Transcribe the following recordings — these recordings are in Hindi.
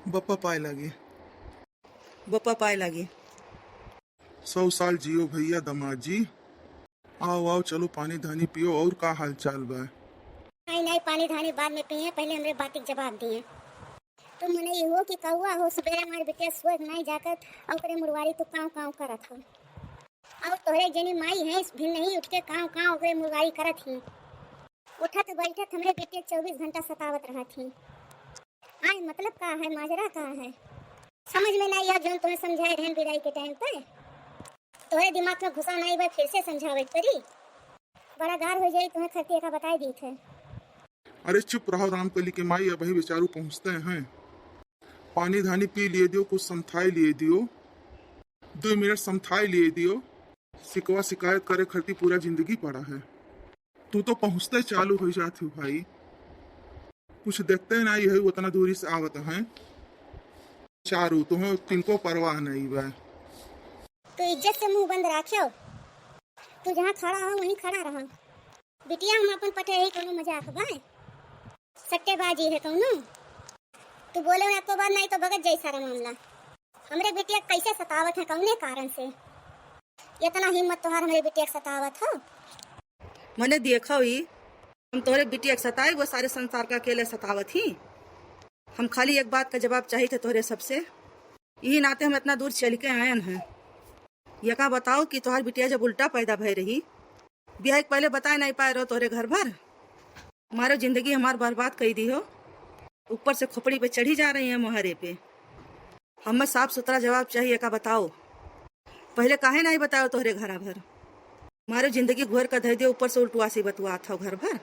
बप्पा पाए लगे। बप्पा पाए लागे। 100 साल जियो भैया दामाद जी। आओ आओ चलो पानी धानी पियो। और का हाल चाल बा? नहीं नहीं, पानी धानी बाद में पिए, पहले हमरे बात के जवाब दिए। तुम मने ये हो कि कौआ हो सवेरे हमारे बेटे सोए नहीं जाकर और करे मुरवारी तो काँव काँव करत हो। और तोहरे जनी माई है भी नहीं उठ के काँव काँव करे मुरवारी करत ही। उठत बैठत हमरे बेटे 24 घंटा सतावत रहत ही। आए मतलब का है, माजरा का है, समझ में नहीं आ। जो तुम्हें समझाए रहन विदाई के टाइम पे तोहरे दिमाग में घुसा नहीं बा, फिर से समझावे पड़ी। बड़ा गार हो जाई तुम्हें खतिया का बताई दी थे। अरे चुप रहो रामकली के माई, अब ही बेचारू पहुंचते हैं। पानी धानी पी लिए दियो, कुछ समथाई लिए दियो, 2 मिनट समथाई लिए दियो। सिकवा शिकायत करे खरती पूरा जिंदगी पड़ा है। तू तो पहुंचते चालू हो जाती हो भाई। कुछ देखते नहीं है, उतना दूरी से आवत हैं चारू, तुम्हें तिनको परवाह नहीं बा। तो इज्जत से मुंह बंद रखियो। तू जहाँ खड़ा हो वहीं खड़ा रहा। बिटिया हम अपन पटे रही, कोनो मजाक बा, सट्टेबाजी है कौनो। तू बोले में आपको बात नहीं तो भगत जाई सारा मामला। हमरे बिटिया कैसे सतावत है, कौने कारण से इतना हिम्मत तोहार हमरे बिटिया के सतावत हो। मैंने देखा हुई हम तोहरे बिटिया के सताए, वो सारे संसार का अकेले सतावत ही। हम खाली एक बात का जवाब चाहिए थे तोहरे सबसे। यही नाते हम इतना दूर चल के आयन हैं। ये का बताओ कि तोहार बिटिया जब उल्टा पैदा भय रही, ब्याह के पहले बता नहीं पाए रहो तोहरे घर भर। हमारे जिंदगी हमार बर्बाद कर दी हो, ऊपर से खोपड़ी पे चढ़ी जा रही है मुहरे पे। हमें साफ सुथरा जवाब चाहिए, का बताओ। पहले काहे नहीं बताओ तोहरे घर भर। हमारे जिंदगी घोर का धै दियो, ऊपर से उल्टुआसी बतुआ था घर भर।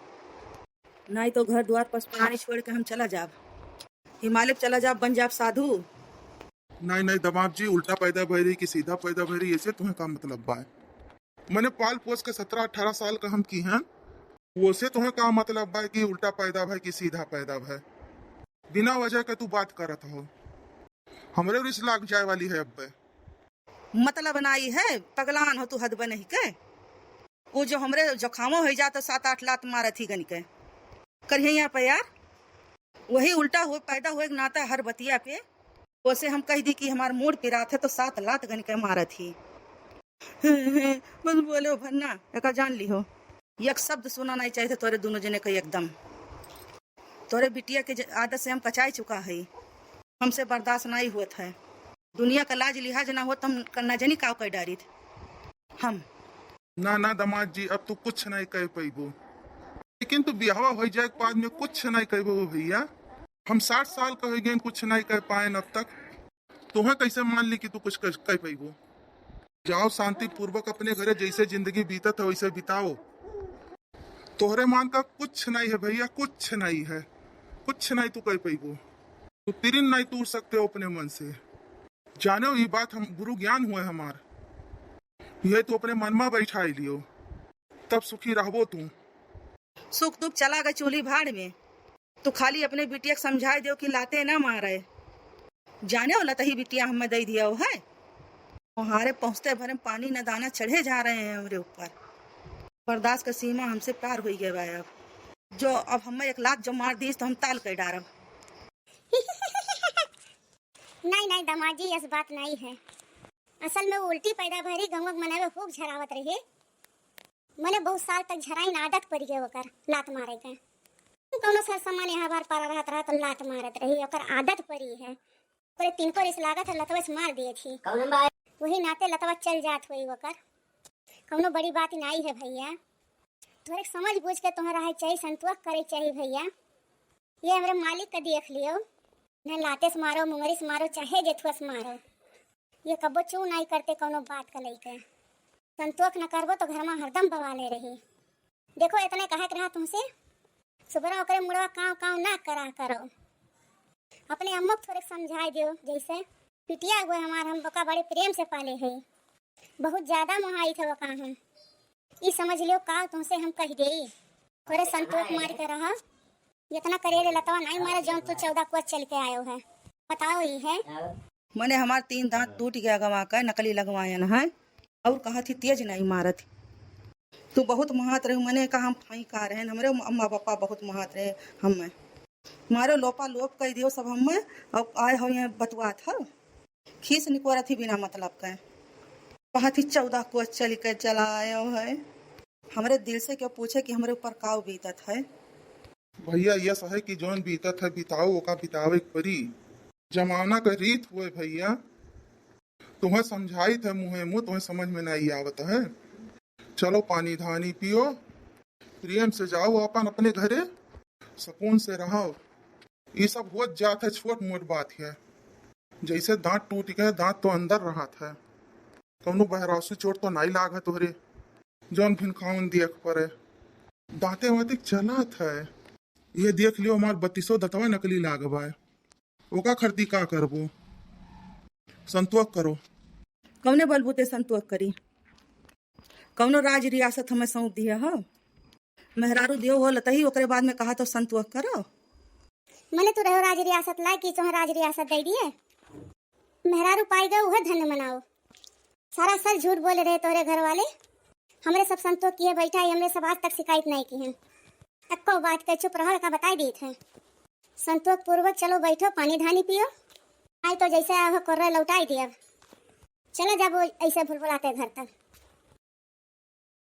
नहीं तो घर द्वार पर पानी छोड़ के हम चला जाब, हिमालय चला जाब, बन जाब साधु। नहीं नहीं दमाद जी, उल्टा पैदा भय रही कि सीधा पैदा भय रही, ऐसे तुम्हें का मतलब बा? मैंने पाल पोस के 17-18 साल का हम की हैं, वो से तुम्हें का मतलब बा कि उल्टा पैदा भय कि सीधा पैदा भय? बिना वजह के तू बात करत हो, हमरे रिस लाग जाए वाली है। अब मतलब बनाई है, पगलान हो तू, हद बन के। वो जो हमरे जोखामो हो जाता 7-8 लात मारत ही गन के करिए यहाँ पे यार। वही उल्टा हुए पैदा हुए नाता हर बतिया पे। वैसे हम कह दी कि हमार मूड पिरा थे तो 7 लात गन के मारत ही। बस बोले भन्ना एक जान ली हो, एक शब्द सुना नहीं चाहिए तोरे दोनों जने का एकदम। तोरे बिटिया के आदत से हम कचाई चुका है, हमसे बर्दाश्त नहीं हुआ है। दुनिया का लाज लिहाज ना हो तो हम करना जनी काव कर डारी हम। ना ना दमाद जी, अब तू कुछ नहीं कह पैबो, लेकिन तू ब्याहवा हो जाए के बाद में कुछ नहीं कहबो भैया। हम 60 साल का हो गए, कुछ नहीं कह पाए अब तक। तुम्हें कैसे मान ली कि तू कुछ कह पैबो? जाओ शांति पूर्वक अपने घरे, जैसे जिंदगी बीतत है वैसे बिताओ। तोहरे मान का कुछ नहीं है भैया, कुछ नहीं है, कुछ नहीं तू कह पैबो। तू तिरिन नहीं तोड़ सकते हो अपने मन से। जाने ये बात हम गुरु ज्ञान हुए हमार, यह तू अपने मन में बैठा लियो, तब सुखी रहबो तू। सुख दुख चला गए चूल्ही भाड़ में। तू खाली अपने बिटिया को समझाए दो कि लाते ना मारे। जाने वाला तही बिटिया हमें दे दिया है। वहारे पहुंचते भरे पानी न दाना चढ़े जा रहे हैं हमारे ऊपर। बर्दाश्त का सीमा हमसे पार हो गया भाई। अब जो अब हमें 1 लाख जो मार दी तो हम ताल कर डारब। नहीं नहीं दामाद जी, ऐसी बात नहीं है। असल में वो उल्टी पैदा भरी गंवक मनावे खूब झरावत रही। मैंने बहुत साल तक झराई आदत पड़ गई ओकर लात मारे के। कोनो सर सामान यहाँ बार पार रहत रहा तो लात मारत रही, ओकर आदत पड़ी है। पूरे 3 को इस लागत है लतवा से मार दिए थी, वही नाते लतवा चल जात हुई ओकर। कोनो बड़ी बात नहीं है भैया। थोड़े समझ बूझ के तुम्हारा है चाहिए, संतोष करे चाहिए भैया। ये हमारे मालिक का देख लियो, न लाते से मारो, मुंगरी से मारो, चाहे जेठुआ से मारो, ये कबो चू नहीं करते कोनो बात का लेके। संतोष न करबो तो घर में हरदम बवाले रही। देखो इतने कहा रहा तुमसे, सुबह ओकरे मुड़वा काँव काँव ना करा करो। अपने अम्मा को थोड़े समझाई दियो, जैसे पिटिया हुए हमार हम बका बड़े प्रेम से पाले है, बहुत ज्यादा मोहाई था बका हम। ये समझ लियो का तुमसे हम कह गई। थोड़े संतोष मार के रहा, इतना करेले लतवा नहीं मारे जो तू 14 को चल के आयो है। बताओ ये है। मैंने हमार 3 दांत टूट गया गवा कर नकली लगवाया न है, और कहा थी तेज नहीं मारत। तू बहुत महात रहे, मैंने कहा हम फाई का रहे, हमारे अम्मा पापा बहुत महात रहे। हम मारो लोपा लोप कह दियो सब हमें और आए हो ये बतुआ था खीस निकोरा थी बिना मतलब का कहा थी 14 को चल के चला आयो है हमारे दिल से क्यों पूछे कि हमारे ऊपर काव बीतत है। भैया यह सहे कि जौन बीतत है बिताओ ओका बितावे के परी जमाना का रीत हुए भैया। तुम्हें समझाई थे मुँहे मुँह तुम्हें समझ में नहीं आवत है। चलो पानी धानी पियो प्रेम से जाओ अपन अपने घरे सुकून से रहो। ये सब हो जात है छोट मोट बात है। जैसे दांत टूट गए दांत तो अंदर रहा था कौनो बहरासू चोट तो नहीं लाग है तोहरे जौन भिन खाउन देख पड़े दांते वाते चलत है। ये देख लियो हमार 32 दतवा नकली लागबा है ओका खरीदी का करबो संतोष करो। कौने बलबूते संतोष करी कौनो राज रियासत हमें सौंप दिया हो मेहरारू दियो हो लतही ओकरे बाद में कहा तो संतोष करो। मने तो रहो राज रियासत लाए कि तुम्हें राज रियासत दे दिए मेहरारू पाई गए वह धन्य मनाओ। सारा सर झूठ बोले रहे तोरे घर वाले हमरे सब संतोष किए बैठा है हमरे सब आज तक शिकायत नहीं की है अक्को बात के चुप रहो का बताई दी थे। संतोष पूर्वक चलो बैठो पानी धानी पियो आई तो जैसे आहो कर लौटाई दिया चलो जब ऐसे भुलभुलाते घर तक।